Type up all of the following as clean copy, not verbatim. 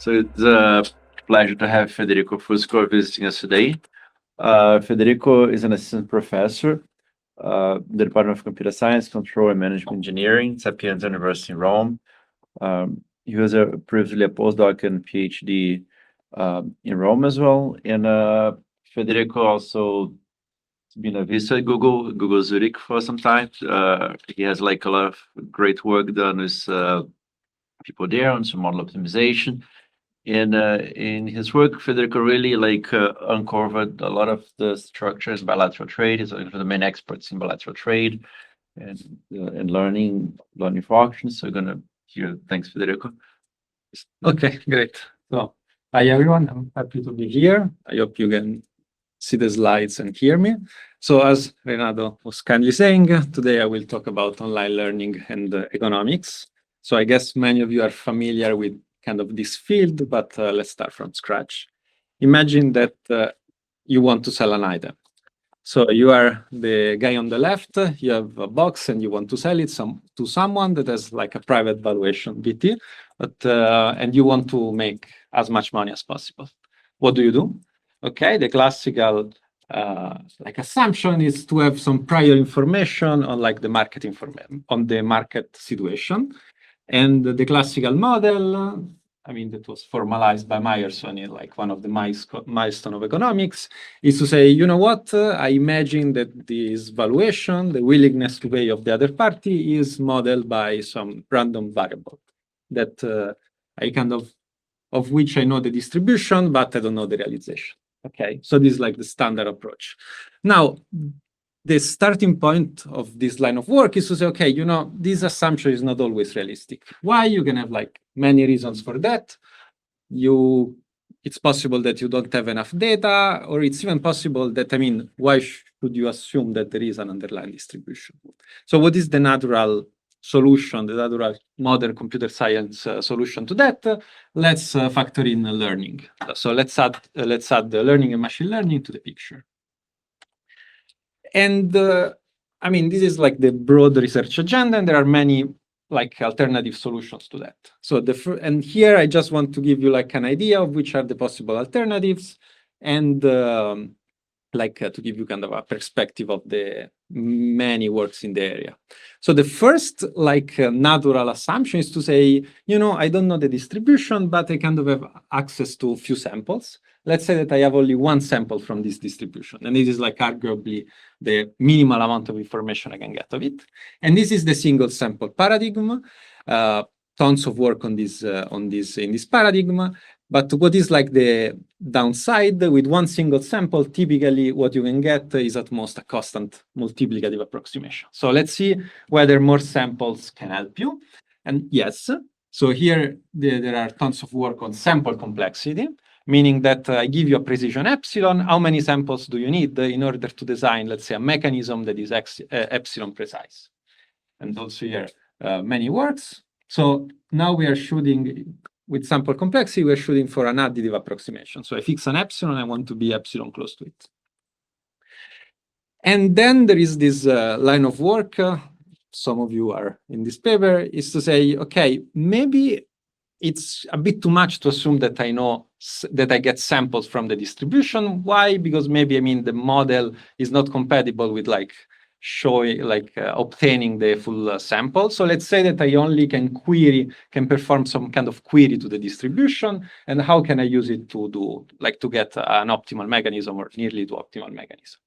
So it's a pleasure to have Federico Fusco visiting us today. Federico is an assistant professor in the Department of Computer Science, Control and Management Engineering, Sapienza University in Rome. He was previously a postdoc and PhD in Rome as well. And Federico also been a visitor at Google Zurich for some time. He has like a lot of great work done with people there on some model optimization. And in his work, Federico really uncovered a lot of the structures bilateral trade. He's one of the main experts in bilateral trade and learning functions. So we're gonna hear. Thanks, Federico. Okay, great. So, hi everyone. I'm happy to be here. I hope you can see the slides and hear me. So, as Renato was kindly saying, today I will talk about online learning and economics. So, I guess many of you are familiar with kind of this field, but let's start from scratch. Imagine that you want to sell an item. So you are the guy on the left, you have a box and you want to sell it to someone that has like a private valuation BT, and you want to make as much money as possible. What do? Okay, the classical assumption is to have some prior information on like the market information, on the market situation. And the classical model, that was formalized by Myerson in like one of the milestone of economics, is to say, you know what, I imagine that this valuation, the willingness to pay of the other party is modeled by some random variable that of which I know the distribution, but I don't know the realization. Okay, so this is like the standard approach. Now, the starting point of this line of work is to say, okay, this assumption is not always realistic. Why? You can have like many reasons for that. It's possible that you don't have enough data, or it's even possible that, why should you assume that there is an underlying distribution? So what is the natural solution, the natural modern computer science solution to that? Let's factor in learning. So let's add the learning and machine learning to the picture. And this is like the broad research agenda, and there are many like alternative solutions to that. So and here I just want to give you like an idea of which are the possible alternatives, and to give you kind of a perspective of the many works in the area. So the first natural assumption is to say, I don't know the distribution, but I kind of have access to a few samples. Let's say that I have only one sample from this distribution, and it is like arguably the minimal amount of information I can get of it. And this is the single sample paradigm. Tons of work on this in this paradigm. But what is like the downside? With one single sample, typically what you can get is at most a constant multiplicative approximation. So let's see whether more samples can help you. And yes, so here there are tons of work on sample complexity, meaning that I give you a precision epsilon. How many samples do you need in order to design, let's say, a mechanism that is epsilon precise? And also here, many works. So now we are shooting with sample complexity, we're shooting for an additive approximation. So I fix an epsilon, I want to be epsilon close to it. And then there is this line of work, some of you are in this paper, is to say, okay, maybe it's a bit too much to assume that I know that I get samples from the distribution. Why? Because maybe, the model is not compatible with obtaining the full sample. So let's say that I only can perform some kind of query to the distribution, and how can I use it to get an optimal mechanism or nearly to optimal mechanism?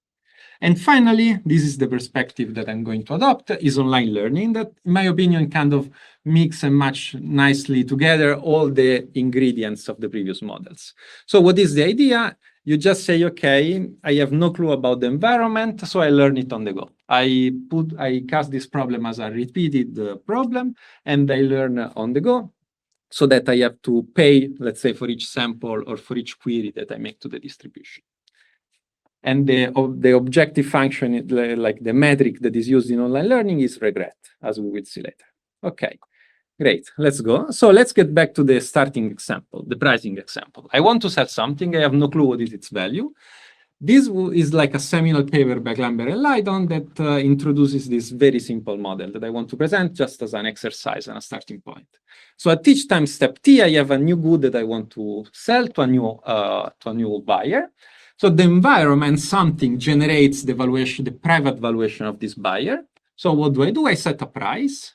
And finally, this is the perspective that I'm going to adopt, is online learning, that, in my opinion, kind of mix and match nicely together all the ingredients of the previous models. So what is the idea? You just say, okay, I have no clue about the environment, so I learn it on the go. I cast this problem as a repeated problem, and I learn on the go, so that I have to pay, let's say, for each sample or for each query that I make to the distribution. And the objective function, like the metric that is used in online learning, is regret, as we will see later. Okay, great, let's go. So let's get back to the starting example, the pricing example. I want to sell something, I have no clue what is its value. This is like a seminal paper by Lambert and Lydon that introduces this very simple model that I want to present just as an exercise and a starting point. So at each time step T, I have a new good that I want to sell to a new buyer. So the environment, something generates the valuation, the private valuation of this buyer. So what do? I set a price,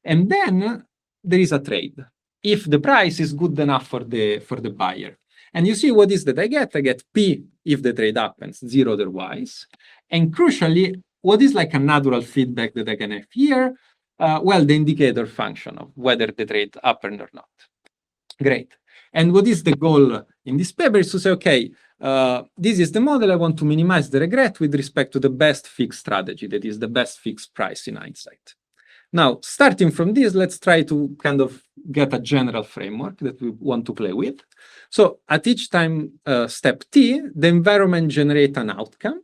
and then there is a trade. If the price is good enough for the buyer. And you see what is that I get? I get P if the trade happens, 0 otherwise. And crucially, what is like a natural feedback that I can have here? Well, the indicator function of whether the trade happened or not. Great. And what is the goal in this paper is to say, okay, this is the model. I want to minimize the regret with respect to the best fixed strategy, that is the best fixed price in hindsight. Now, starting from this, let's try to kind of get a general framework that we want to play with. So at each time step T, the environment generates an outcome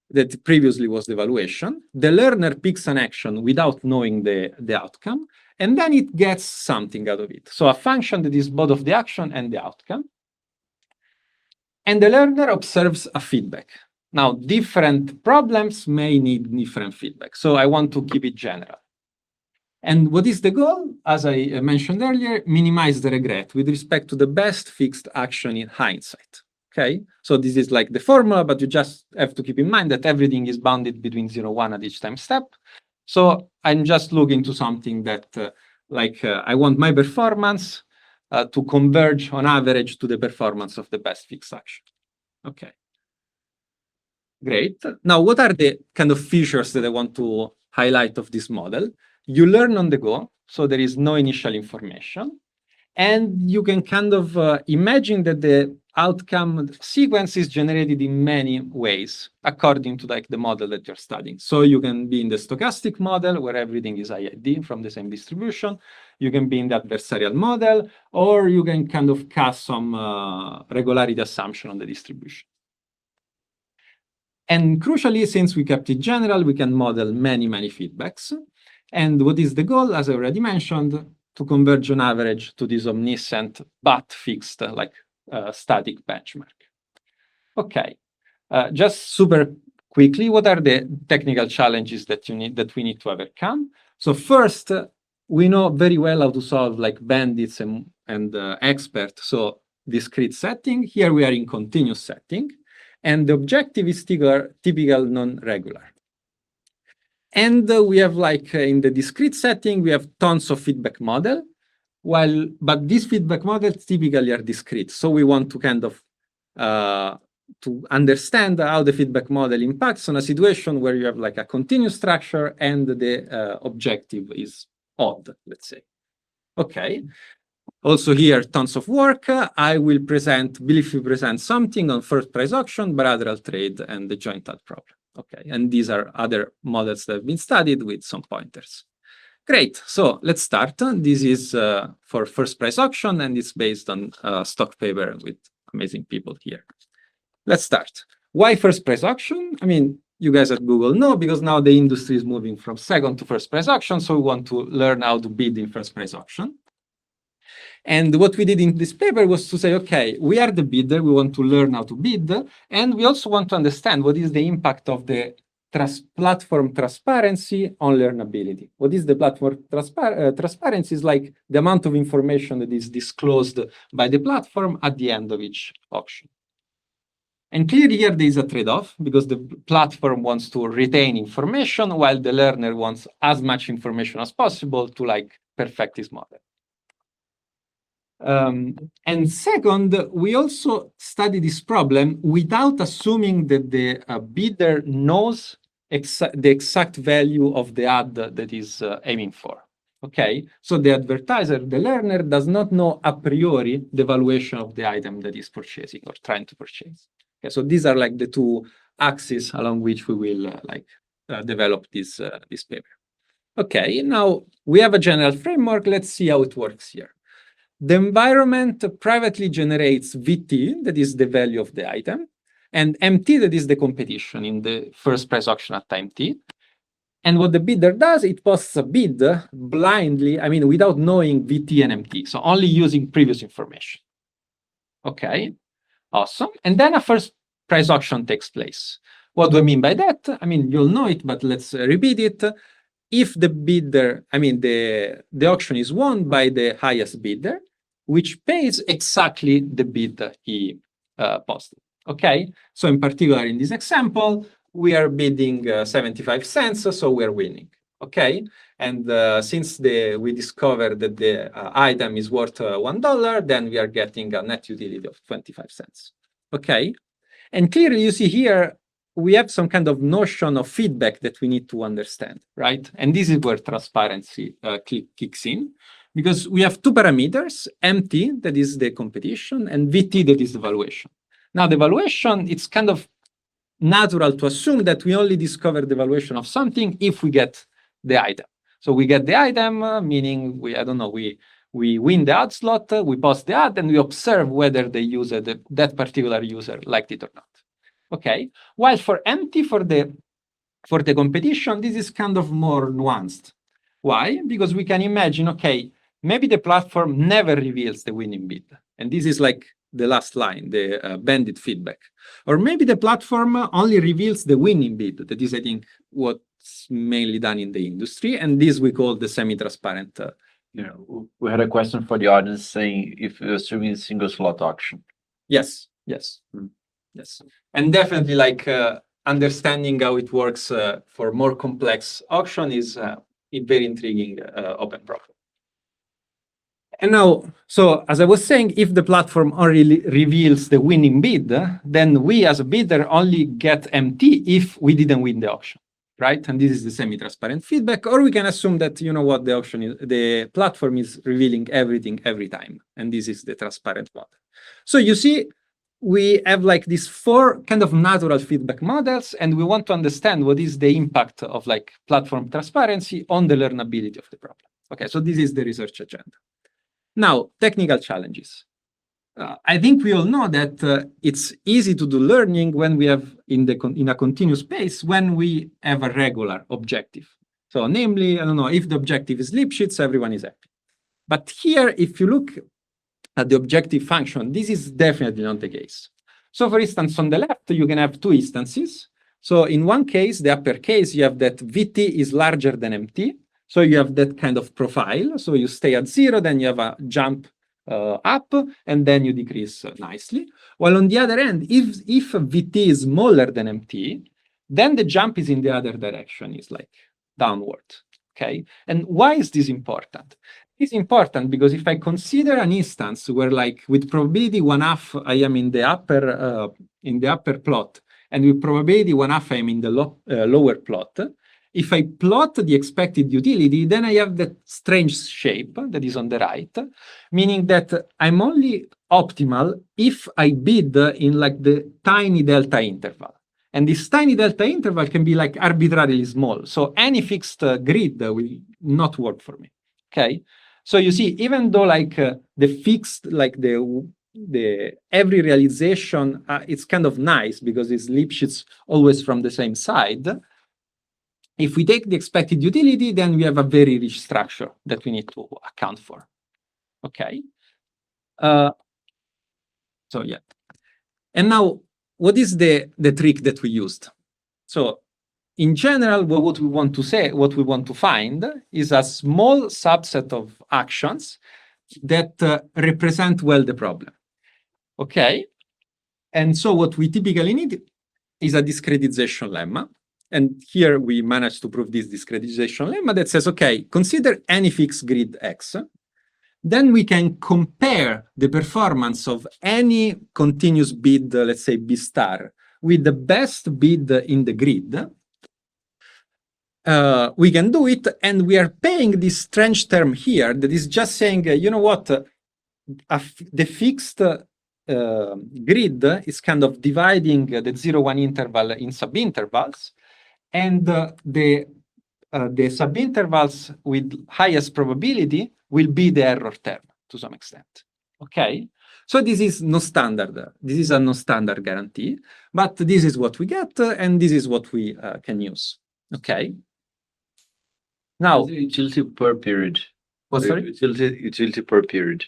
that previously was the evaluation. The learner picks an action without knowing the outcome, and then it gets something out of it. So a function that is both of the action and the outcome. And the learner observes a feedback. Now, different problems may need different feedback. So I want to keep it general. And what is the goal? As I mentioned earlier, minimize the regret with respect to the best fixed action in hindsight. Okay, so this is like the formula, but you just have to keep in mind that everything is bounded between 0 and 1 at each time step. So I'm just looking to something that I want my performance to converge on average to the performance of the best fixed action. Okay. Great. Now, what are the kind of features that I want to highlight of this model? You learn on the go, so there is no initial information. And you can kind of imagine that the outcome sequence is generated in many ways, according to like the model that you're studying. So you can be in the stochastic model, where everything is IID from the same distribution. You can be in the adversarial model, or you can kind of cast some regularity assumption on the distribution. And crucially, since we kept it general, we can model many, many feedbacks. And what is the goal? As I already mentioned, to converge on average to this omniscient but fixed, static benchmark. Okay, just super quickly, what are the technical challenges that we need to overcome? So first, we know very well how to solve like bandits and expert. So discrete setting. Here we are in continuous setting. And the objective is typical non-regular. And we have in the discrete setting, we have tons of feedback model, but these feedback models typically are discrete. So we want to kind of to understand how the feedback model impacts on a situation where you have like a continuous structure and the objective is odd, let's say. Okay. Also here, tons of work. I will briefly present something on first price auction, bilateral trade, and the joint ad problem. Okay, and these are other models that have been studied with some pointers. Great, so let's start. This is for first price auction, and it's based on stock paper with amazing people here. Let's start. Why first price auction? I mean, you guys at Google know, because now the industry is moving from second to first price auction, so we want to learn how to bid in first price auction. And what we did in this paper was to say, okay, we are the bidder, we want to learn how to bid, and we also want to understand what is the impact of the platform transparency on learnability. What is the platform transparency? Is like the amount of information that is disclosed by the platform at the end of each auction. And clearly here there is a trade-off, because the platform wants to retain information while the learner wants as much information as possible to perfect his model. And second, we also study this problem without assuming that the bidder knows the exact value of the ad that is aiming for. Okay, so the advertiser, the learner, does not know a priori the valuation of the item that is purchasing or trying to purchase. Okay, so these are like the two axes along which we will develop this paper. Okay, now we have a general framework. Let's see how it works here. The environment privately generates VT, that is the value of the item, and MT, that is the competition in the first price auction at time T. And what the bidder does, it posts a bid blindly, I mean, without knowing VT and MT, so only using previous information. Okay, awesome. And then a first price auction takes place. What do I mean by that? I mean, you'll know it, but let's repeat it. If the bidder, I mean, the auction is won by the highest bidder, which pays exactly the bid he posted. Okay, so in particular, in this example, we are bidding 75 cents, so we're winning. Okay, and since we discovered that the item is worth $1, then we are getting a net utility of 25 cents. Okay, and clearly you see here, we have some kind of notion of feedback that we need to understand, right? And this is where transparency kicks in, because we have two parameters, MT, that is the competition, and VT, that is the valuation. Now, the valuation, it's kind of natural to assume that we only discover the valuation of something if we get the item. So we get the item, meaning we win the ad slot, we post the ad, and we observe whether the user, that particular user, liked it or not. Okay. While for MT, for the competition, this is kind of more nuanced. Why? Because we can imagine, okay, maybe the platform never reveals the winning bid, and this is like the last line, the bandit feedback. Or maybe the platform only reveals the winning bid. That is, I think, what's mainly done in the industry, and this we call the semi-transparent. We had a question for the audience saying if you're assuming a single slot auction. Yes. Yes. Yes. And definitely, like understanding how it works for more complex auction is a very intriguing open problem. And now, so as I was saying, if the platform only reveals the winning bid, then we as a bidder only get MT if we didn't win the auction, right? And this is the semi-transparent feedback. Or we can assume that, you know what, the platform is revealing everything every time. And this is the transparent model. So you see, we have like these four kind of natural feedback models, and we want to understand what is the impact of like platform transparency on the learnability of the problem. Okay, so this is the research agenda. Now, technical challenges. I think we all know that it's easy to do learning when we have in a continuous space when we have a regular objective. So namely, I don't know, if the objective is Lipschitz, everyone is happy. But here, if you look at the objective function, this is definitely not the case. So for instance, on the left, you can have two instances. So in one case, the upper case, you have that VT is larger than MT. So you have that kind of profile. So you stay at 0, then you have a jump up, and then you decrease nicely. While on the other end, if VT is smaller than MT, then the jump is in the other direction, is like downward. Okay. And why is this important? It's important because if I consider an instance where, like, with probability 1/2, I am in the upper plot, and with probability 1/2, I am in the lower plot. If I plot the expected utility, then I have that strange shape that is on the right, meaning that I'm only optimal if I bid in like the tiny delta interval. And this tiny delta interval can be like arbitrarily small. So any fixed grid will not work for me. Okay. So you see, even though like the fixed, like the every realization, it's kind of nice because it's Lipschitz always from the same side. If we take the expected utility, then we have a very rich structure that we need to account for. Okay. So yeah. And now, what is the trick that we used? So in general, what we want to say, what we want to find is a small subset of actions that represent well the problem. Okay. And so what we typically need is a discretization lemma. And here we managed to prove this discretization lemma that says, okay, consider any fixed grid X. Then we can compare the performance of any continuous bid, let's say B star, with the best bid in the grid. We can do it, and we are paying this strange term here that is just saying, you know what, the fixed grid is kind of dividing the 0-1 interval in subintervals, and the subintervals with highest probability will be the error term to some extent. Okay, so this is no standard. This is a no standard guarantee, but this is what we get, and this is what we can use. Okay. Now, utility per period. Oh, sorry? Utility per period.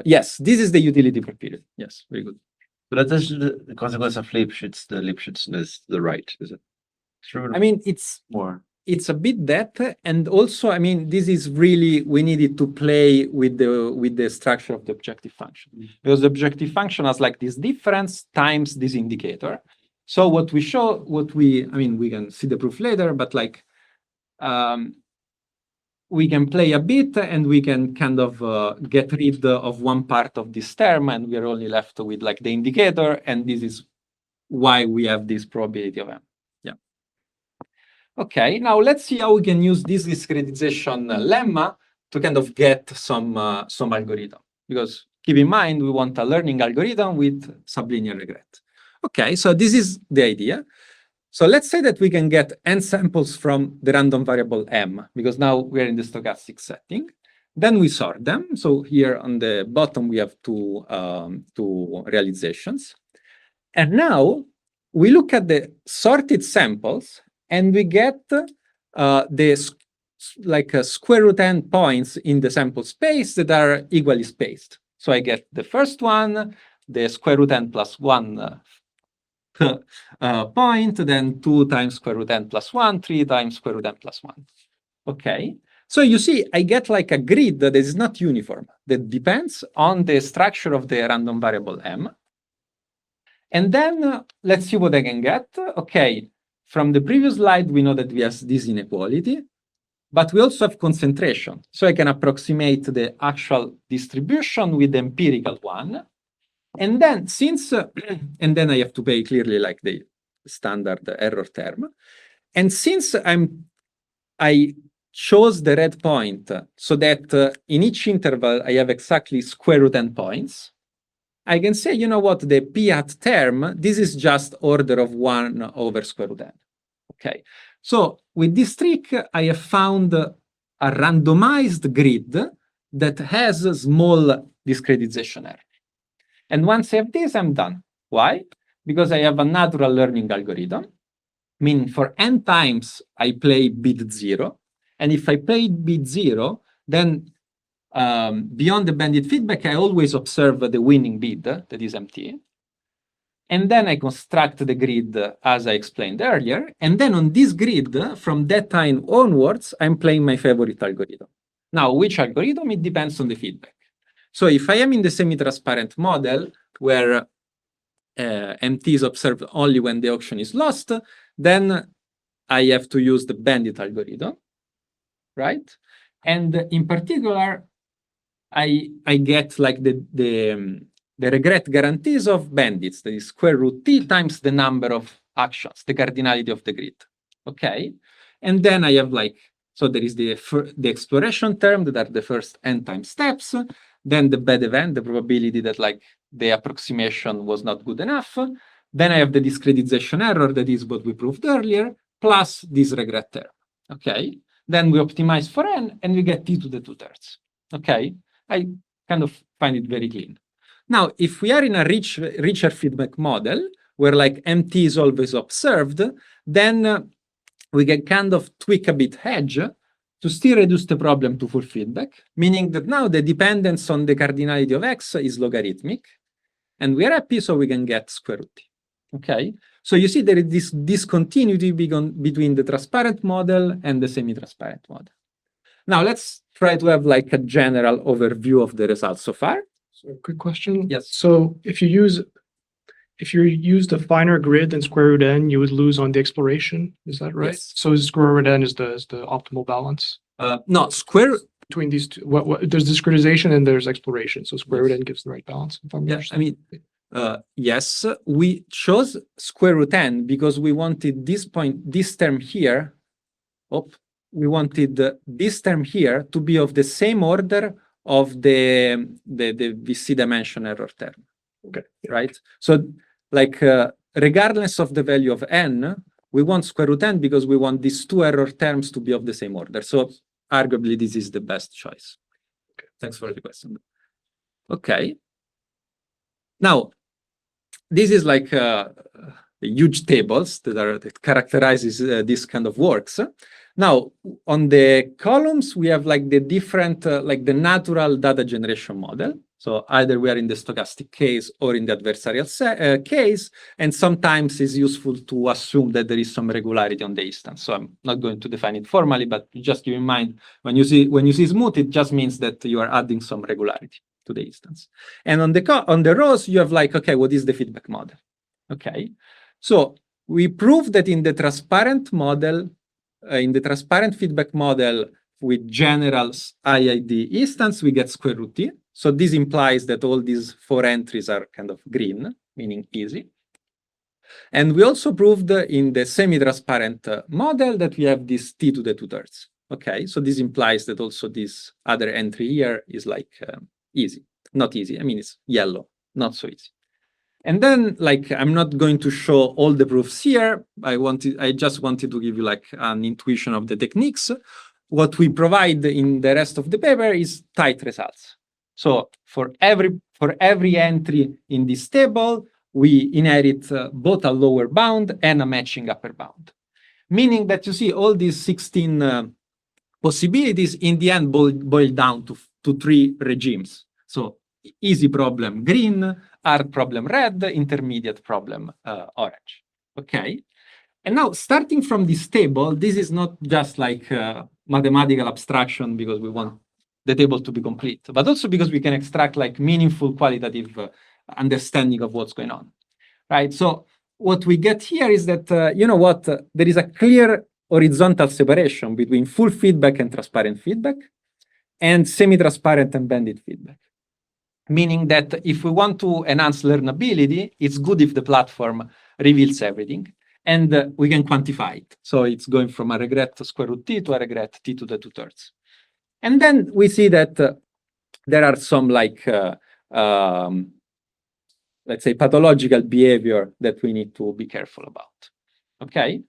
Yes, this is the utility per period. Yes, very good. But that is the consequence of Lipschitz. The Lipschitz is the right, is it? True. I mean, it's a bit that, and also, I mean, this is really, we needed to play with the structure of the objective function, because the objective function has like this difference times this indicator. So what we show, I mean, we can see the proof later, but like, we can play a bit and we can kind of get rid of one part of this term, and we are only left with like the indicator, and this is why we have this probability of M. Yeah. Okay, now let's see how we can use this discretization lemma to kind of get some algorithm. Because keep in mind, we want a learning algorithm with sublinear regret. Okay, so this is the idea. So let's say that we can get n samples from the random variable m, because now we're in the stochastic setting. Then we sort them. So here on the bottom, we have two realizations. And now we look at the sorted samples and we get square root n points in the sample space that are equally spaced. So I get the first one, the square root n plus 1 point, then 2 times square root n plus 1, 3 times square root n plus 1. Okay, so you see, I get like a grid that is not uniform, that depends on the structure of the random variable m. And then let's see what I can get. Okay, from the previous slide, we know that we have this inequality, but we also have concentration. So I can approximate the actual distribution with the empirical one. And then and then I have to pay clearly like the standard error term. And since I chose the red point so that in each interval I have exactly square root n points, I can say, you know what, the p hat term, this is just order of 1 over square root n. Okay, so with this trick, I have found a randomized grid that has a small discretization error. And once I have this, I'm done. Why? Because I have a natural learning algorithm, meaning for n times I play bit 0. And if I play bit 0, then beyond the bandit feedback, I always observe the winning bid, that is MT. And then I construct the grid as I explained earlier. And then on this grid, from that time onwards, I'm playing my favorite algorithm. Now, which algorithm? It depends on the feedback. So if I am in the semi-transparent model where MT is observed only when the auction is lost, then I have to use the bandit algorithm, right? And in particular, I get like the regret guarantees of bandits, that is square root t times the number of actions, the cardinality of the grid, okay? And then I have like, so there is the exploration term that are the first n time steps, then the bad event, the probability that like the approximation was not good enough. Then I have the discretization error, that is what we proved earlier, plus this regret term, okay? Then we optimize for n and we get t to the 2/3, okay? I kind of find it very clean. Now, if we are in a richer feedback model, where like MT is always observed, then we can kind of tweak a bit hedge to still reduce the problem to full feedback, meaning that now the dependence on the cardinality of x is logarithmic, and we are happy so we can get square root t, okay? So you see there is this discontinuity between the transparent model and the semi-transparent model. Now let's try to have like a general overview of the results so far. So, quick question. Yes. So if you use the finer grid than square root n, you would lose on the exploration. Is that right? Yes. So square root n is the optimal balance No, square. between these two. What there's discretization and there's exploration. So square root n gives the right balance. If I'm Yeah, I understanding. mean, yes, we chose square root n because we wanted this term here. We wanted this term here to be of the same order of the VC dimension error term. Okay. Right? So like regardless of the value of n, we want square root n because we want these two error terms to be of the same order. So arguably this is the best choice. Okay. Thanks for the question. Okay. Now, this is like huge tables that characterizes this kind of works. Now, on the columns, we have like the different, like the natural data generation model. So either we are in the stochastic case or in the adversarial case, and sometimes it's useful to assume that there is some regularity on the instance. So I'm not going to define it formally, but just keep in mind when you see smooth, it just means that you are adding some regularity to the instance. And on the rows, you have like, okay, what is the feedback model? Okay, so we prove that in the transparent model, in the transparent feedback model with general IID instance, we get square root t. So this implies that all these 4 entries are kind of green, meaning easy. And we also proved in the semi-transparent model that we have this t to the 2/3. Okay, so this implies that also this other entry here is like easy. Not easy, I mean, it's yellow, not so easy. And then, like, I'm not going to show all the proofs here. I just wanted to give you like an intuition of the techniques. What we provide in the rest of the paper is tight results. So for every entry in this table, we inherit both a lower bound and a matching upper bound. Meaning that you see all these 16 possibilities in the end boil down to 3 regimes. So easy problem green, hard problem red, intermediate problem orange. Okay. And now starting from this table, this is not just like mathematical abstraction because we want the table to be complete, but also because we can extract like meaningful qualitative understanding of what's going on, right? So what we get here is that, there is a clear horizontal separation between full feedback and transparent feedback and semi-transparent and banded feedback. Meaning that if we want to enhance learnability, it's good if the platform reveals everything and we can quantify it. So it's going from a regret square root t to a regret t to the 2/3. And then we see that there are some like, let's say, pathological behavior that we need to be careful about. Okay.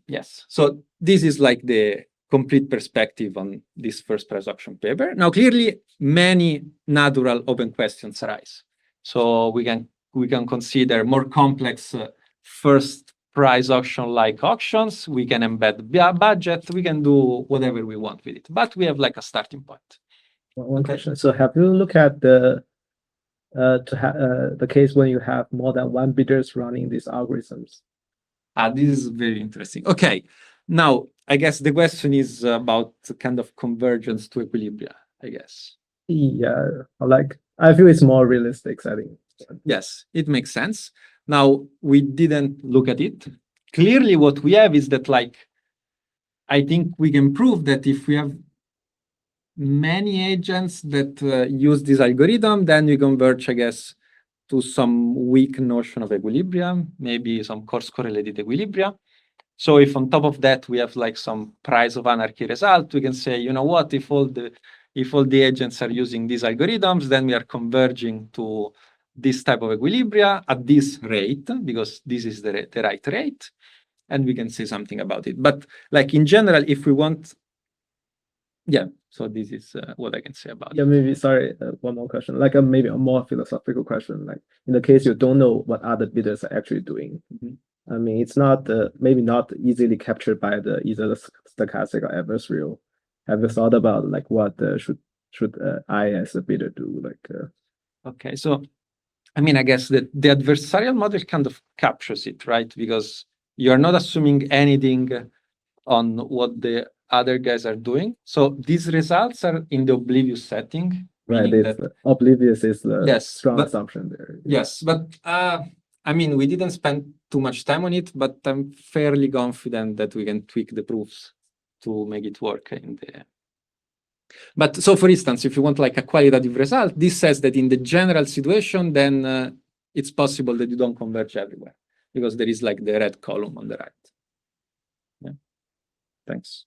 Yes. So this is like the complete perspective on this first prize auction paper. Now, clearly, many natural open questions arise. So we can consider more complex first prize auction-like auctions. We can embed budget. We can do whatever we want with it. But we have like a starting point. One question. So have you looked at the case when you have more than 1 bidders running these algorithms? This is very interesting. Okay. Now, I guess the question is about kind of convergence to equilibria, I guess. Yeah, like I feel it's more realistic setting. Yes, it makes sense. Now, we didn't look at it. Clearly, what we have is that, like, I think we can prove that if we have many agents that use this algorithm, then we converge, I guess, to some weak notion of equilibrium, maybe some coarse correlated equilibria. So if on top of that we have like some price of anarchy result, we can say, you know what, if all the agents are using these algorithms, then we are converging to this type of equilibria at this rate, because this is the right rate, and we can say something about it. But like in general, if we want, yeah, so this is what I can say about it. Maybe, sorry, one more question, like maybe a more philosophical question, like in the case you don't know what other bidders are actually doing. Mm-hmm. I mean, it's not maybe not easily captured by either the stochastic or adversarial. Have you thought about like what should I as a bidder do? Like, okay, so I mean, I guess that the adversarial model kind of captures it, right? Because you're not assuming anything on what the other guys are doing. So these results are in the oblivious setting. Right, oblivious is the strong assumption there. Yes, but I mean, we didn't spend too much time on it, but I'm fairly confident that we can tweak the proofs to make it work in the... But so, for instance, if you want like a qualitative result, this says that in the general situation, then it's possible that you don't converge everywhere because there is like the red column on the right. Yeah. Thanks.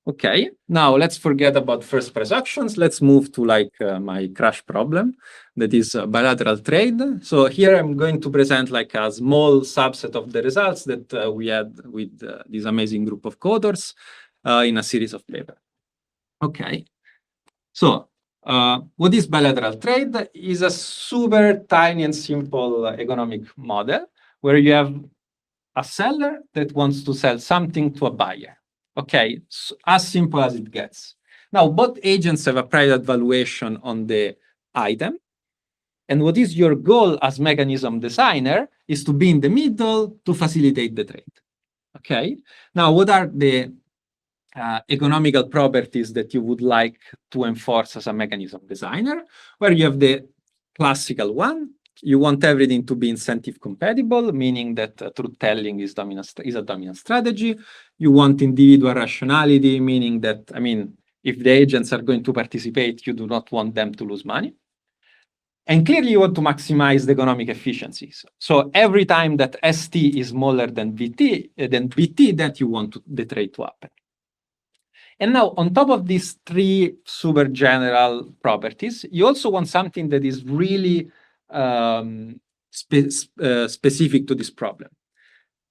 Okay, now let's forget about first prize auctions. Let's move to like my crash problem, that is bilateral trade. So here I'm going to present like a small subset of the results that we had with this amazing group of co-authors in a series of papers. Okay, so what is bilateral trade? Is a super tiny and simple economic model where you have a seller that wants to sell something to a buyer. Okay, so as simple as it gets. Now, both agents have a private valuation on the item. And what is your goal as mechanism designer is to be in the middle to facilitate the trade. Okay. Now, what are the economical properties that you would like to enforce as a mechanism designer? Where you have the classical one. You want everything to be incentive compatible, meaning that truth telling is a dominant strategy. You want individual rationality, meaning that, I mean, if the agents are going to participate, you do not want them to lose money. And clearly, you want to maximize the economic efficiencies. So every time that ST is smaller than BT, that you want the trade to happen. And now, on top of these three super general properties, you also want something that is really specific to this problem.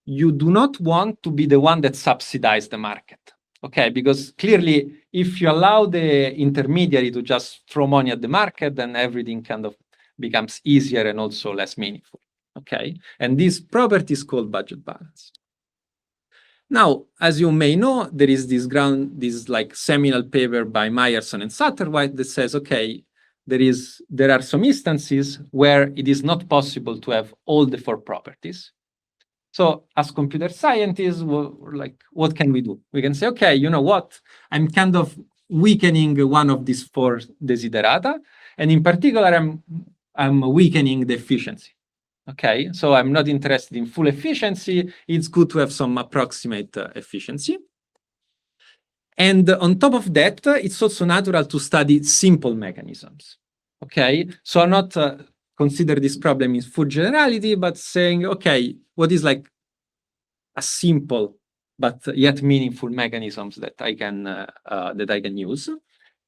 You do not want to be the one that subsidizes the market. Okay, because clearly, if you allow the intermediary to just throw money at the market, then everything kind of becomes easier and also less meaningful. Okay, and this property is called budget balance. Now, as you may know, there is this like seminal paper by Meyerson and Satterwhite that says, okay, there are some instances where it is not possible to have all the four properties. So as computer scientists, we're like, what can we do? We can say, okay, you know what? I'm kind of weakening one of these four desiderata. And in particular, I'm weakening the efficiency. Okay, so I'm not interested in full efficiency. It's good to have some approximate efficiency. And on top of that, it's also natural to study simple mechanisms. Okay, so not consider this problem in full generality, but saying, okay, what is like a simple but yet meaningful mechanisms that I can use?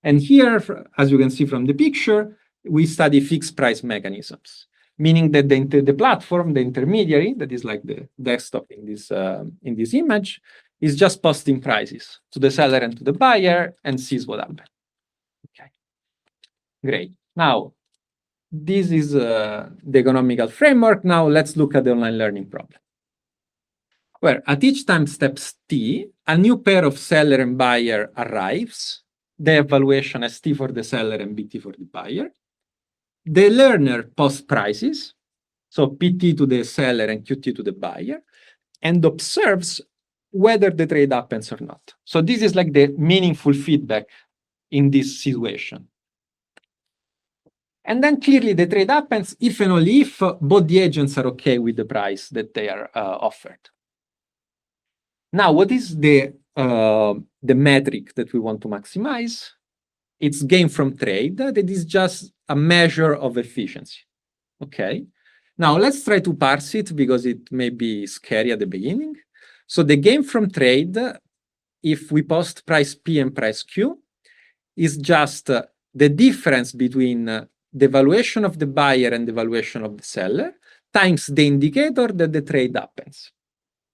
And here, as you can see from the picture, we study fixed price mechanisms, meaning that the platform, the intermediary, that is like the desktop in this image, is just posting prices to the seller and to the buyer and sees what happens. Okay, great. Now, this is the economical framework. Now, let's look at the online learning problem, where at each time steps t, a new pair of seller and buyer arrives. The evaluation as t for the seller and bt for the buyer. The learner posts prices, so pt to the seller and qt to the buyer, and observes whether the trade happens or not. So this is like the meaningful feedback in this situation. And then clearly the trade happens if and only if both the agents are okay with the price that they are offered. Now, what is the metric that we want to maximize? It's gain from trade. That is just a measure of efficiency. Okay. Now let's try to parse it because it may be scary at the beginning. So the gain from trade, if we post price P and price Q, is just the difference between the valuation of the buyer and the valuation of the seller times the indicator that the trade happens.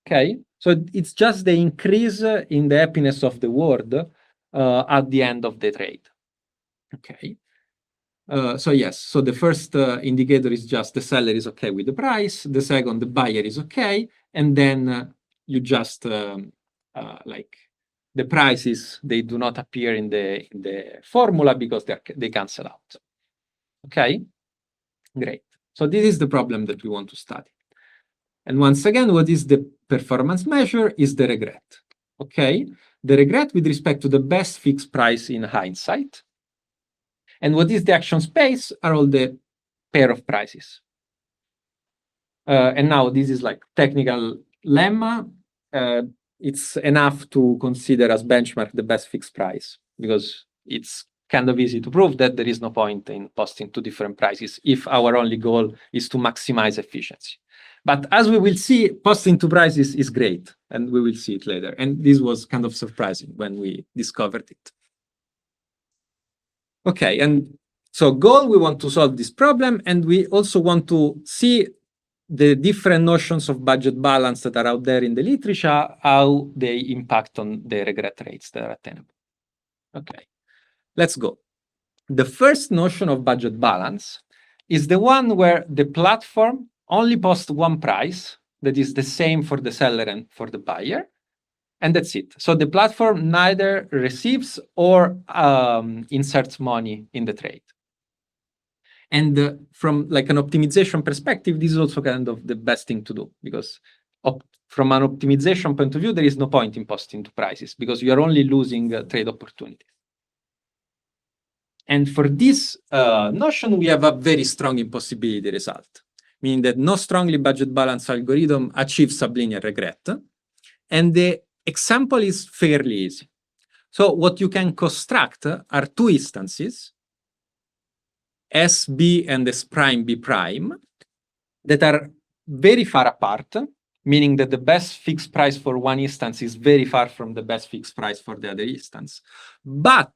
Okay, so it's just the increase in the happiness of the world at the end of the trade. Okay, so yes, so the first indicator is just the seller is okay with the price. The second, the buyer is okay, and then you just like the prices, they do not appear in the formula because they cancel out. Okay, great. So this is the problem that we want to study. And once again, what is the performance measure is the regret. Okay, the regret with respect to the best fixed price in hindsight. And what is the action space are all the pair of prices. And now this is like technical lemma. It's enough to consider as benchmark the best fixed price because it's kind of easy to prove that there is no point in posting two different prices if our only goal is to maximize efficiency. But as we will see, posting two prices is great, and we will see it later. And this was kind of surprising when we discovered it. Okay, and so goal, we want to solve this problem, and we also want to see the different notions of budget balance that are out there in the literature, how they impact on the regret rates that are attainable. Okay, let's go. The first notion of budget balance is the one where the platform only posts one price that is the same for the seller and for the buyer, And that's it. So the platform neither receives or inserts money in the trade. And from like an optimization perspective, this is also kind of the best thing to do, because from an optimization point of view, there is no point in posting two prices because you are only losing trade opportunities. And for this notion, we have a very strong impossibility result, meaning that no strongly budget balanced algorithm achieves sublinear regret. And the example is fairly easy. So what you can construct are two instances, SB and S prime B prime, that are very far apart, meaning that the best fixed price for one instance is very far from the best fixed price for the other instance. But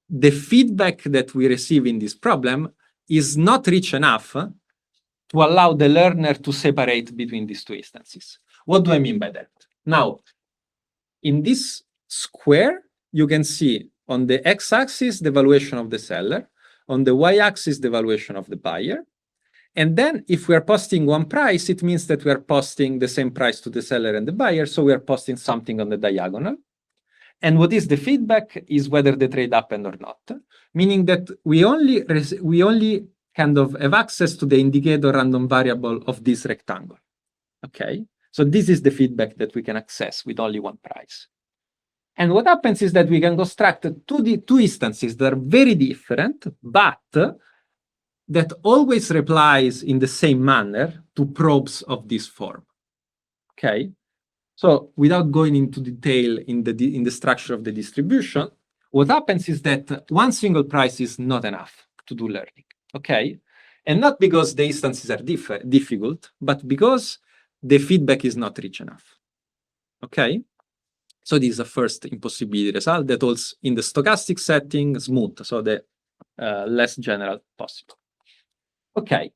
the feedback that we receive in this problem is not rich enough to allow the learner to separate between these two instances. What do I mean by that? Now, in this square, you can see on the x-axis the valuation of the seller, on the y-axis the valuation of the buyer. And then if we are posting one price, it means that we are posting the same price to the seller and the buyer, so we are posting something on the diagonal. And what is the feedback is whether the trade happened or not, meaning that we only kind of have access to the indicator random variable of this rectangle. Okay, so this is the feedback that we can access with only one price. And what happens is that we can construct two instances that are very different, but that always replies in the same manner to probes of this form. Okay, so without going into detail in the structure of the distribution, what happens is that one single price is not enough to do learning. Okay, and not because the instances are difficult, but because the feedback is not rich enough. Okay, so this is a first impossibility result that holds in the stochastic setting smooth, so the less general possible. Okay,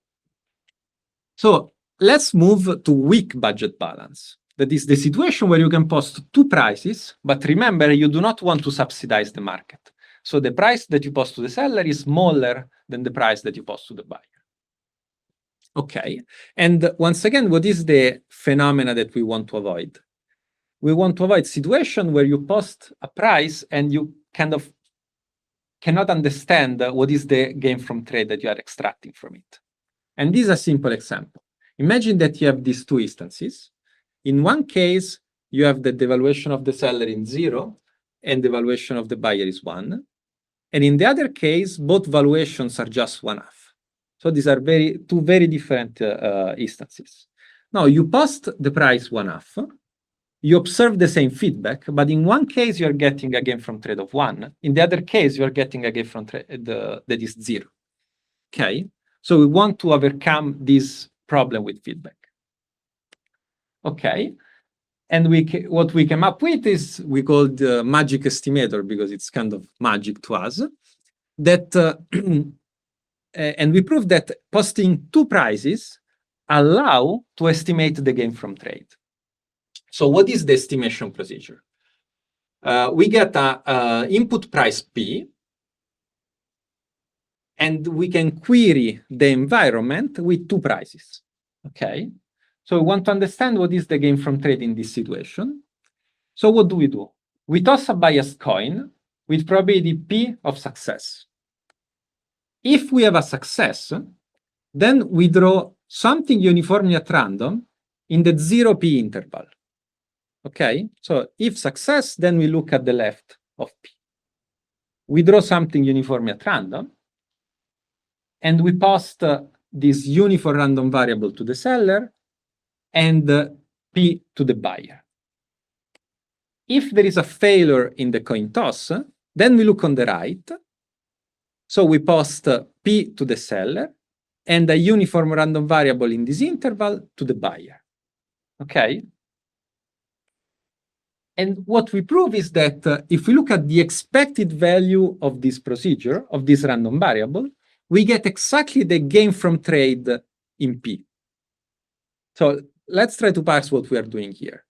so let's move to weak budget balance. That is the situation where you can post two prices, but remember, you do not want to subsidize the market. So the price that you post to the seller is smaller than the price that you post to the buyer. Okay, and once again, what is the phenomena that we want to avoid? We want to avoid situation where you post a price and you kind of cannot understand what is the gain from trade that you are extracting from it. And this is a simple example. Imagine that you have these two instances. In one case, you have the devaluation of the seller in 0 and the valuation of the buyer is 1. And in the other case, both valuations are just 1/2. So these are two very different instances. Now, you post the price 1/2. You observe the same feedback, but in one case, you're getting a gain from trade of 1. In the other case, you're getting a gain from trade that is 0. Okay, so we want to overcome this problem with feedback. Okay, and what we came up with is we call the magic estimator because it's kind of magic to us. That and we proved that posting two prices allow to estimate the gain from trade. So what is the estimation procedure? We get a input price P, and we can query the environment with two prices. Okay, so we want to understand what is the gain from trade in this situation. So what do? We toss a biased coin with probability P of success. If we have a success, then we draw something uniformly at random in the 0P interval. Okay, so if success, then we look at the left of P. We draw something uniformly at random, and we post this uniform random variable to the seller and P to the buyer. If there is a failure in the coin toss, then we look on the right. So we post P to the seller and a uniform random variable in this interval to the buyer. Okay? And what we prove is that if we look at the expected value of this procedure, of this random variable, we get exactly the gain from trade in P. So let's try to parse what we are doing here.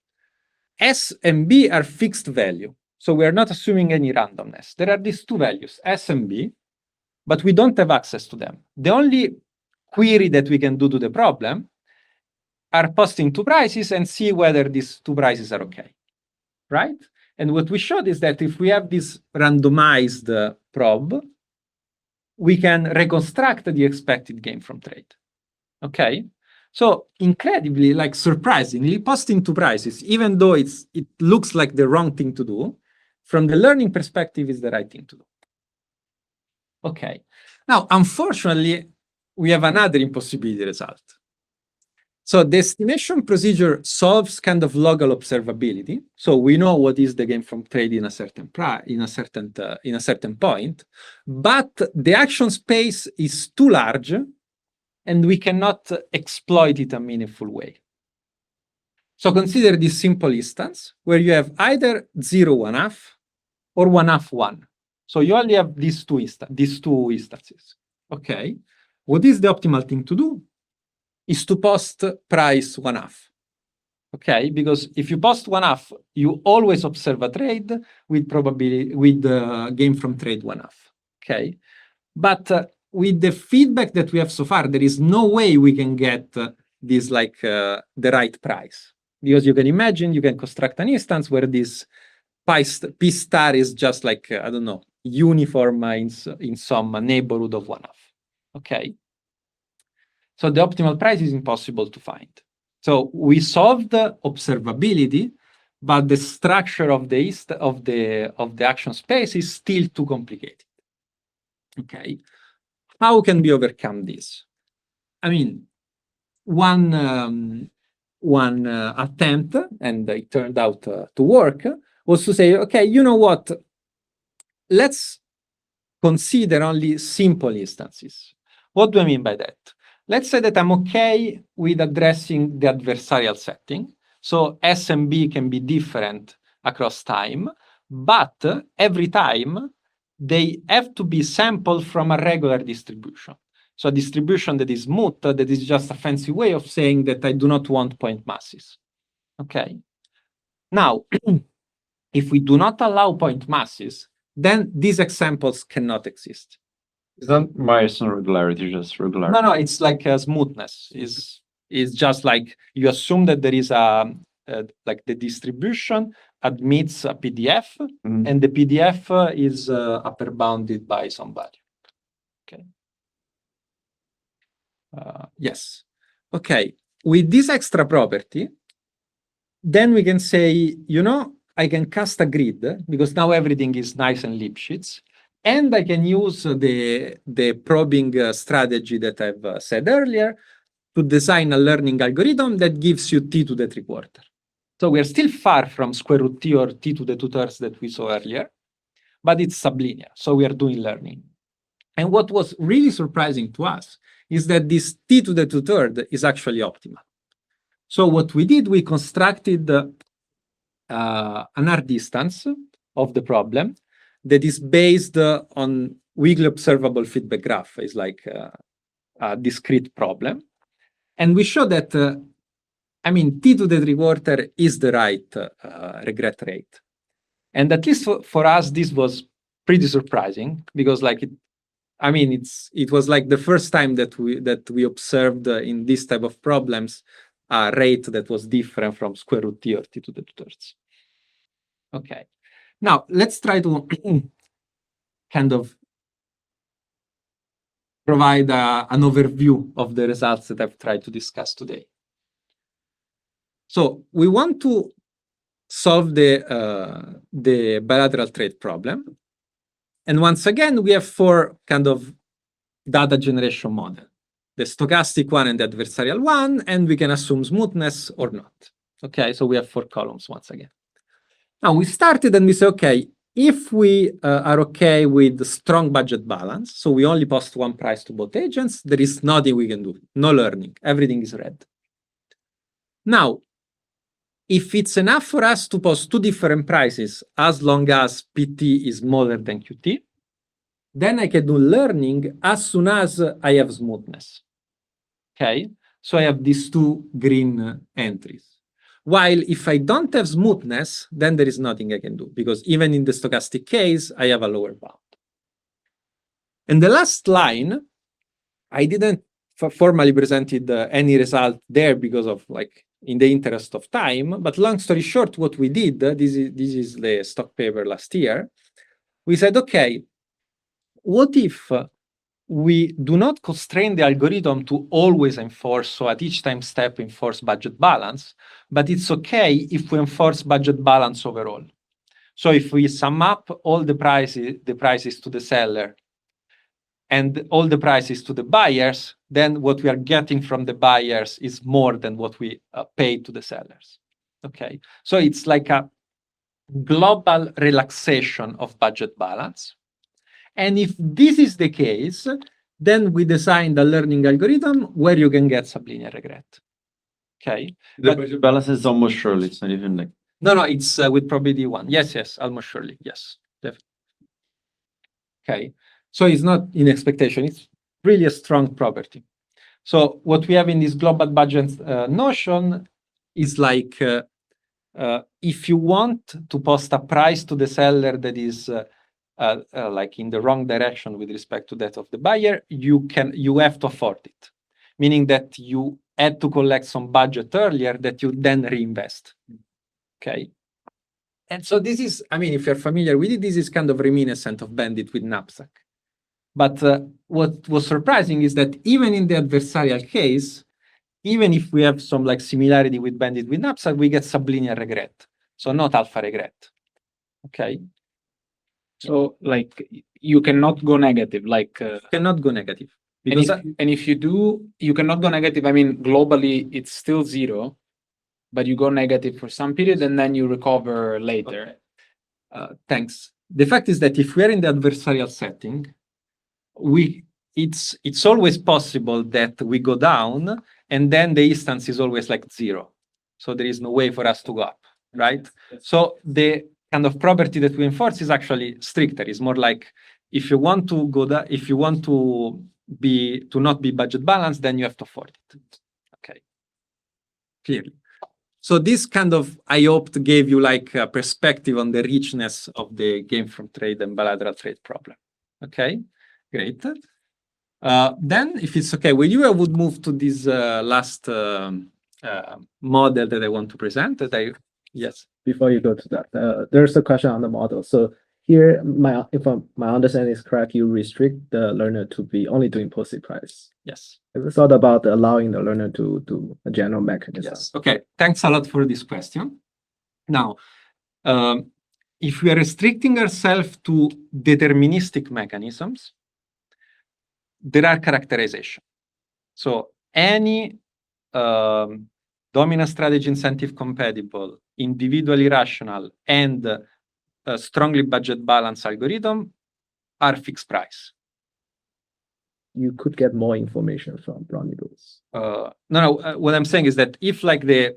S and B are fixed value. So we are not assuming any randomness. There are these two values, S and B, but we don't have access to them. The only query that we can do to the problem are posting two prices and see whether these two prices are okay. right? And what we showed is that if we have this randomized probe, we can reconstruct the expected gain from trade. Okay, so incredibly, like surprisingly, posting two prices, even though it looks like the wrong thing to do, from the learning perspective, is the right thing to do. Okay, now unfortunately, we have another impossibility result. So the estimation procedure solves kind of local observability. So we know what is the gain from trade in a certain in a certain point, but the action space is too large, and we cannot exploit it in a meaningful way. So consider this simple instance where you have either 0, 1/2 or 1/2, 1. So you only have these two instances. Okay, what is the optimal thing to do? Is to post price 1/2. Okay, because if you post 1/2, you always observe a trade with probability with the gain from trade 1/2. Okay, but with the feedback that we have so far, there is no way we can get this like the right price, because you can imagine you can construct an instance where this P star is just like I don't know, uniform in some neighborhood of 1/2. Okay. So the optimal price is impossible to find. So we solved the observability, but the structure of the action space is still too complicated. Okay, how can we overcome this? I mean, one attempt, and it turned out to work, was to say, okay, you know what? Let's consider only simple instances. What do I mean by that? Let's say that I'm okay with addressing the adversarial setting. So S and B can be different across time, but every time they have to be sampled from a regular distribution. So a distribution that is smooth, that is just a fancy way of saying that I do not want point masses. Okay. Now, if we do not allow point masses, then these examples cannot exist. Is that Myerson regularity, just regularity? No, it's like a smoothness. Is just like you assume that there is like the distribution admits a PDF, and the PDF is upper bounded by some value. Okay. Yes. Okay. With this extra property, then we can say, you know, I can cast a grid because now everything is nice and Lipschitz. And I can use the probing strategy that I've said earlier to design a learning algorithm that gives you t to the 3/4. So we are still far from square root t or t to the 2/3 that we saw earlier, but it's sublinear. So we are doing learning. And what was really surprising to us is that this t to the 2/3 is actually optimal. So what we did, we constructed an R distance of the problem that is based on weakly observable feedback graph. It's like a discrete problem. And we show that, I mean, t to the 3/4 is the right regret rate. And at least for us, this was pretty surprising because like, it was like the first time that we observed in this type of problems a rate that was different from square root t or t to the 2/3. Okay. Now, let's try to kind of provide an overview of the results that I've tried to discuss today. So we want to solve the bilateral trade problem. And once again, we have 4 kind of data generation model, the stochastic one and the adversarial one, and we can assume smoothness or not. Okay, so we have 4 columns once again. Now we started and we say, okay, if we are okay with the strong budget balance, so we only post one price to both agents, there is nothing we can do, no learning, everything is red. Now, if it's enough for us to post 2 different prices as long as PT is smaller than QT, then I can do learning as soon as I have smoothness. Okay, so I have these 2 green entries. While if I don't have smoothness, then there is nothing I can do because even in the stochastic case, I have a lower bound. And the last line, I didn't formally presented any result there because of like in the interest of time. But long story short, what we did, this is the stock paper last year. We said, okay, what if we do not constrain the algorithm to always enforce, so at each time step enforce budget balance, but it's okay if we enforce budget balance overall. So if we sum up all the prices to the seller and all the prices to the buyers, then what we are getting from the buyers is more than what we pay to the sellers. Okay, so it's like a global relaxation of budget balance. And if this is the case, then we designed a learning algorithm where you can get sublinear regret. Okay. The budget balance is almost surely, it's not even like. No, it's with probability 1. Yes, almost surely. Yes, definitely. Okay. So it's not in expectation. It's really a strong property. So what we have in this global budget notion is like, if you want to post a price to the seller that is like in the wrong direction with respect to that of the buyer, you have to afford it, meaning that you had to collect some budget earlier that you then reinvest. Okay. And so this is, I mean, if you're familiar with it, this is kind of reminiscent of Bandit with knapsack. But what was surprising is that even in the adversarial case, even if we have some like similarity with Bandit with knapsack, we get sublinear regret. So not alpha regret. Okay. So like you cannot go negative, like Cannot go negative. and Because if you do, you cannot go negative. I mean, globally it's still 0, but you go negative for some period and then you recover later. thanks. The fact is that if we are in the adversarial setting, it's always possible that we go down and then the instance is always like 0. So there is no way for us to go up, right? So the kind of property that we enforce is actually stricter. It's more like if you want to go down, if you want to not be budget balanced, then you have to afford it. Okay. Clearly. So this kind of, I hoped, gave you like a perspective on the richness of the game from trade and bilateral trade problem. Okay, great. Then, if it's okay with you, I would move to this last model that I want to present. Yes. Before you go to that, there's a question on the model. So here, if my understanding is correct, you restrict the learner to be only doing posted price. Yes. It's all about allowing the learner to do a general mechanism. Yes. Okay. Thanks a lot for this question. Now, if we are restricting ourselves to deterministic mechanisms, there are characterizations. So any dominant strategy incentive compatible, individually rational, and strongly budget balanced algorithm are fixed price. You could get more information from brownie rules. No. What I'm saying is that if like the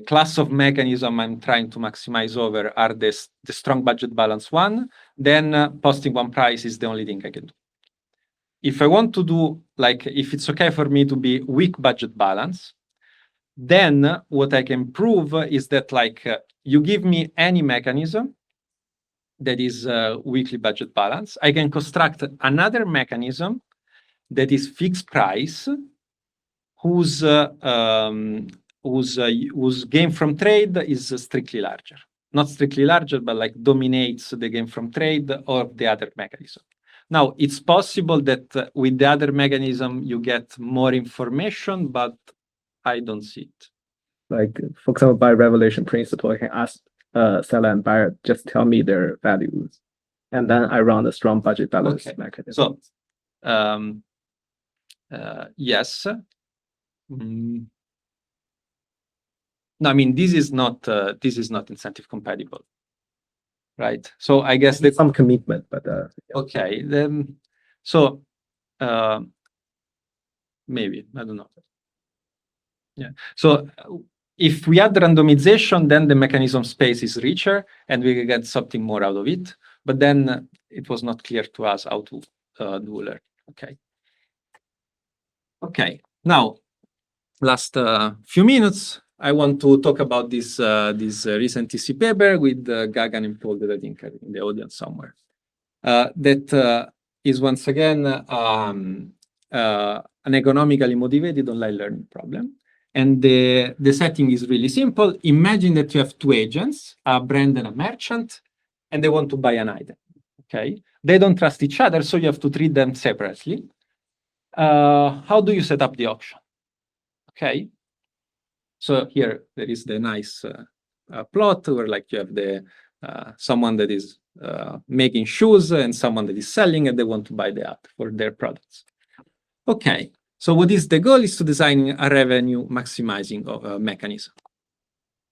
class of mechanism I'm trying to maximize over are the strong budget balance one, then posting one price is the only thing I can do. If I want to do like, if it's okay for me to be weak budget balance, then what I can prove is that like you give me any mechanism that is weakly budget balance, I can construct another mechanism that is fixed price, whose gain from trade is strictly larger. Not strictly larger, but like dominates the gain from trade or the other mechanism. Now, it's possible that with the other mechanism, you get more information, but I don't see it. Like, for example, by revelation principle, I can ask seller and buyer, just tell me their values. And then I run a strong budget balance mechanism. So, yes. No, I mean, this is not incentive compatible, right? So I guess there's some commitment, but okay. Then, so maybe I don't know. Yeah. So if we add randomization, then the mechanism space is richer, and we can get something more out of it. But then it was not clear to us how to do learn. Okay. Okay. Now, last few minutes, I want to talk about this recent TC paper with Gagan and Paul that I think are in the audience somewhere. That is once again an economically motivated online learning problem. And the setting is really simple. Imagine that you have two agents, a brand and a merchant, and they want to buy an item. Okay, they don't trust each other, so you have to treat them separately. How do you set up the auction? Okay, so here there is the nice plot where like you have the someone that is making shoes and someone that is selling, and they want to buy the app for their products. Okay, so what is the goal is to design a revenue maximizing mechanism.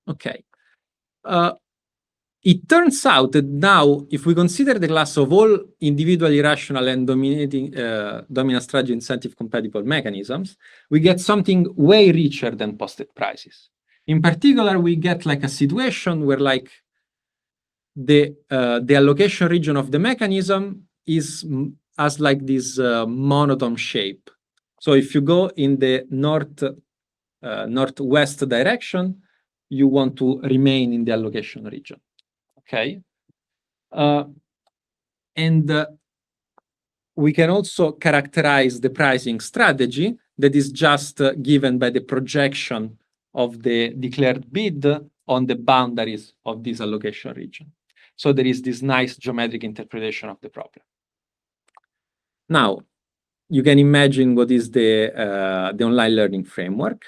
Okay. It turns out that now, if we consider the class of all individually rational and dominant strategy incentive compatible mechanisms, we get something way richer than posted prices. In particular, we get like a situation where like the allocation region of the mechanism has like this monotone shape. So if you go in the northwest direction, you want to remain in the allocation region. Okay, and we can also characterize the pricing strategy that is just given by the projection of the declared bid on the boundaries of this allocation region. So there is this nice geometric interpretation of the problem. Now, you can imagine what is the online learning framework.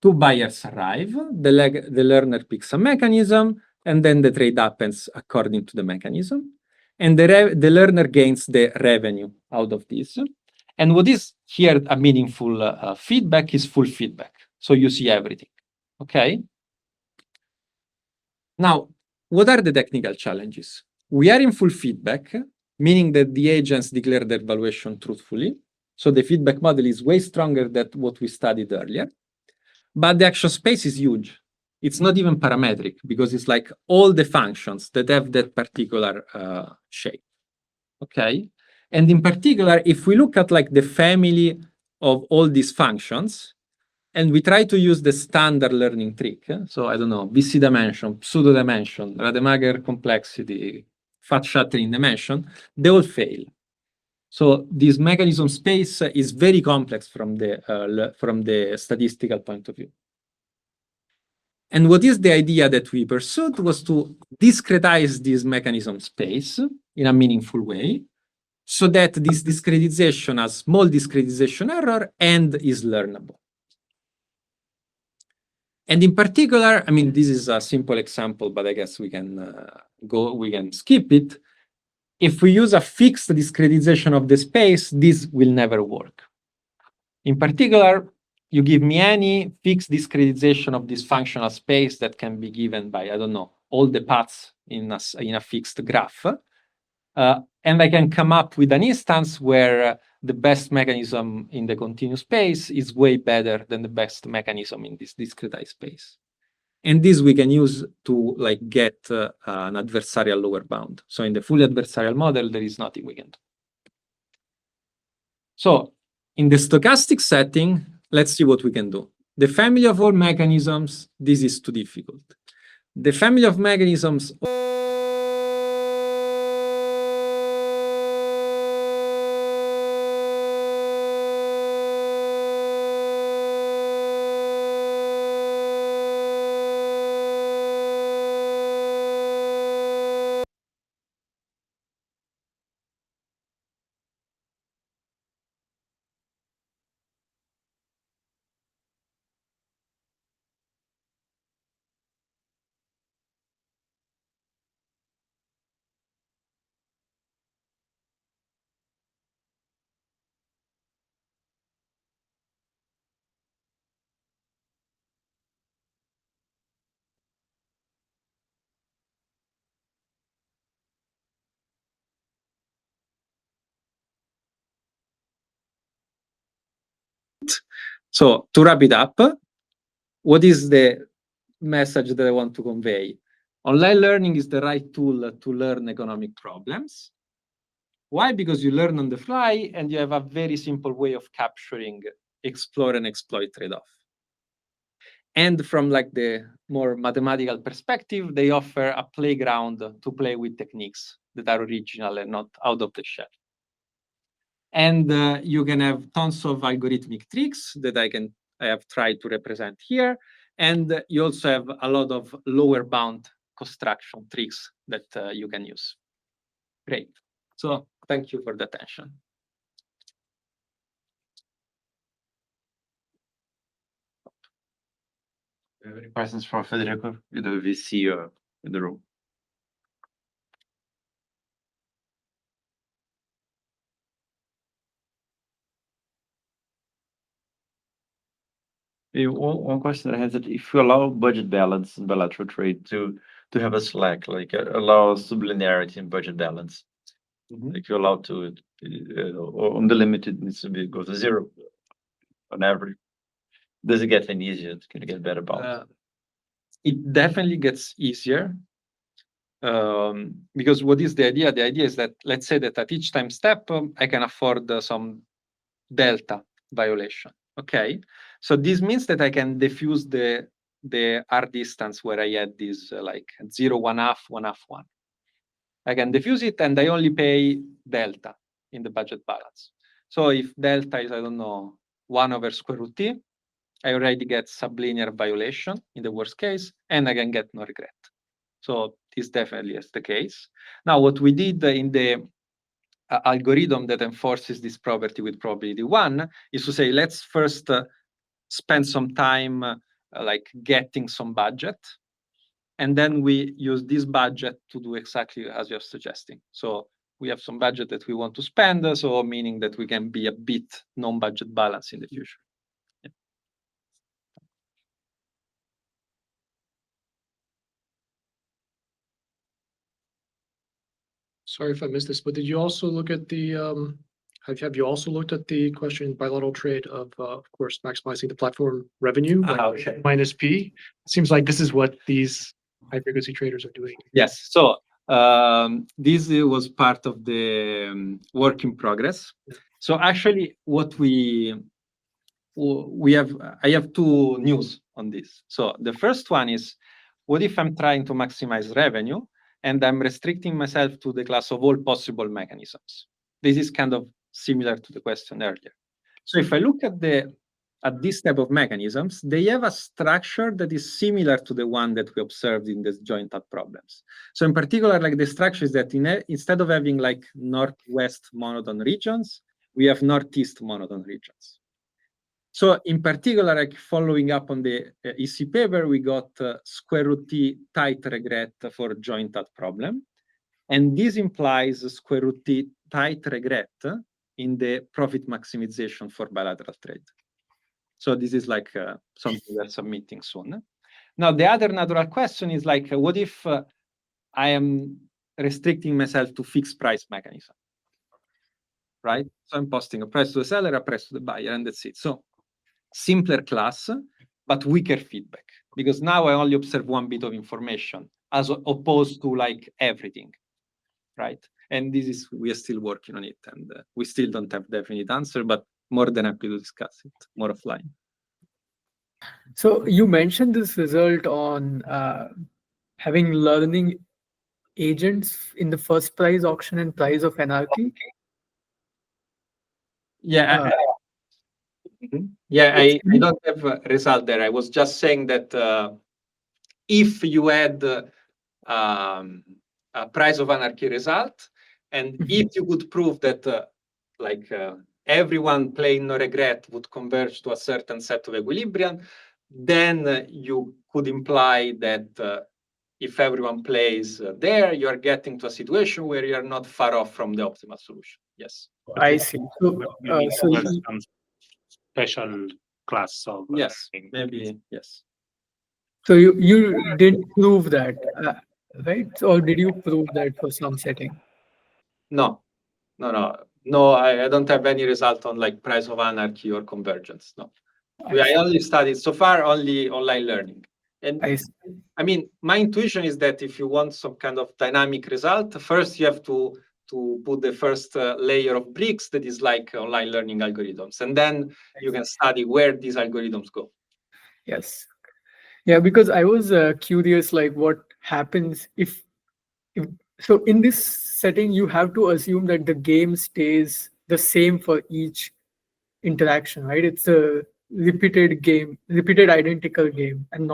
Two buyers arrive, the learner picks a mechanism, and then the trade happens according to the mechanism. And the learner gains the revenue out of this. And what is here a meaningful feedback is full feedback. So you see everything, okay? Now, what are the technical challenges? We are in full feedback, meaning that the agents declare their valuation truthfully. So the feedback model is way stronger than what we studied earlier. But the action space is huge. It's not even parametric because it's like all the functions that have that particular shape, okay? And in particular, if we look at like the family of all these functions, and we try to use the standard learning trick, so I don't know, VC dimension, pseudo dimension, Rademacher complexity, fat shattering dimension, they all fail. So this mechanism space is very complex from the statistical point of view. And what is the idea that we pursued was to discretize this mechanism space in a meaningful way so that this discretization has small discretization error and is learnable. And in particular, I mean, this is a simple example, but I guess we can skip it. If we use a fixed discretization of the space, this will never work. In particular, you give me any fixed discretization of this functional space that can be given by, I don't know, all the paths in a fixed graph. And I can come up with an instance where the best mechanism in the continuous space is way better than the best mechanism in this discretized space. And this we can use to like get an adversarial lower bound. So in the fully adversarial model, there is nothing we can do. So in the stochastic setting, let's see what we can do. The family of all mechanisms, this is too difficult. The family of mechanisms. So to wrap it up, what is the message that I want to convey? Online learning is the right tool to learn economic problems. Why? Because you learn on the fly and you have a very simple way of capturing explore and exploit trade-off. And from like the more mathematical perspective, they offer a playground to play with techniques that are original and not out of the shelf. And you can have tons of algorithmic tricks that I have tried to represent here. And you also have a lot of lower bound construction tricks that you can use. Great. So thank you for the attention. Do you have any questions for Federico, either VC or in the room? One question that I had that if you allow budget balance in bilateral trade to have a slack, like allow sublinearity in budget balance, like you allow to or on the limit it needs to go to zero on average. Does it get any easier? Can it get better balance? It definitely gets easier. Because what is the idea? The idea is that, let's say that at each time step, I can afford some delta violation. Okay, so this means that I can diffuse the R distance where I had this like 0, 1/2, 1/2, 1. I can diffuse it and I only pay delta in the budget balance. So if delta is, I don't know, 1/√t, I already get sublinear violation in the worst case, and I can get no regret. So this definitely is the case. Now, what we did in the algorithm that enforces this property with probability 1 is to say, let's first spend some time like getting some budget. And then we use this budget to do exactly as you're suggesting. So we have some budget that we want to spend, so meaning that we can be a bit non-budget balance in the future. Yeah. Sorry if I missed this, but did you also look at the, have you also looked at the question bilateral trade of course, maximizing the platform revenue Okay. minus P? It seems like this is what these high frequency traders are doing. Yes. So this was part of the work in progress. So actually, what we have, I have two news on this. So the first one is, what if I'm trying to maximize revenue and I'm restricting myself to the class of all possible mechanisms? This is kind of similar to the question earlier. So if I look at this type of mechanisms, they have a structure that is similar to the one that we observed in the joint up problems. So in particular, like the structure is that instead of having like northwest monotone regions, we have northeast monotone regions. So in particular, like following up on the EC paper, we got √t tight regret for joint up problem. And this implies √t tight regret in the profit maximization for bilateral trade. So this is like something we're submitting soon. Now, the other natural question is like, what if I am restricting myself to fixed price mechanism, right? So I'm posting a price to the seller, a price to the buyer, and that's it. So simpler class, but weaker feedback, because now I only observe one bit of information as opposed to like everything, right? And this is, we are still working on it, and we still don't have definite answer, but more than happy to discuss it more offline. So you mentioned this result on having learning agents in the first price auction and price of anarchy. Yeah, I don't have a result there. I was just saying that if you had a price of anarchy result, and if you could prove that everyone playing no regret would converge to a certain set of equilibrium, then you could imply that if everyone plays there, you are getting to a situation where you are not far off from the optimal solution. Yes. I see. So, some special class of yes, maybe yes. So you didn't prove that, right? Or did you prove that for some setting? No, I don't have any result on like price of anarchy or convergence. No, I only studied so far only online learning. And I mean, my intuition is that if you want some kind of dynamic result, first you have to put the first layer of bricks that is like online learning algorithms, and then you can study where these algorithms go. Yes. Yeah, because I was curious, like what happens if so in this setting, you have to assume that the game stays the same for each interaction, right? It's a repeated identical game, and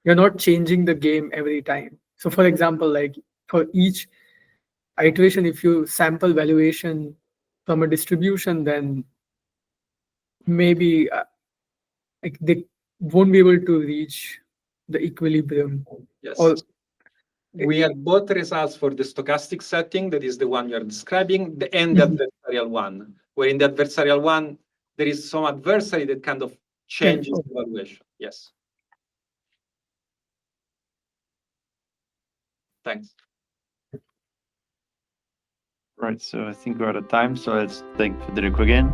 you're not changing the game every time. So for example, like for each iteration, if you sample valuation from a distribution, then maybe like they won't be able to reach the equilibrium. Yes. Or We had both results for the stochastic setting, that is the one you're describing, and the adversarial one, where in the adversarial one, there is some adversary that kind of changes the evaluation. Yes. Thanks. Right, so I think we're out of time, so let's thank Federico again.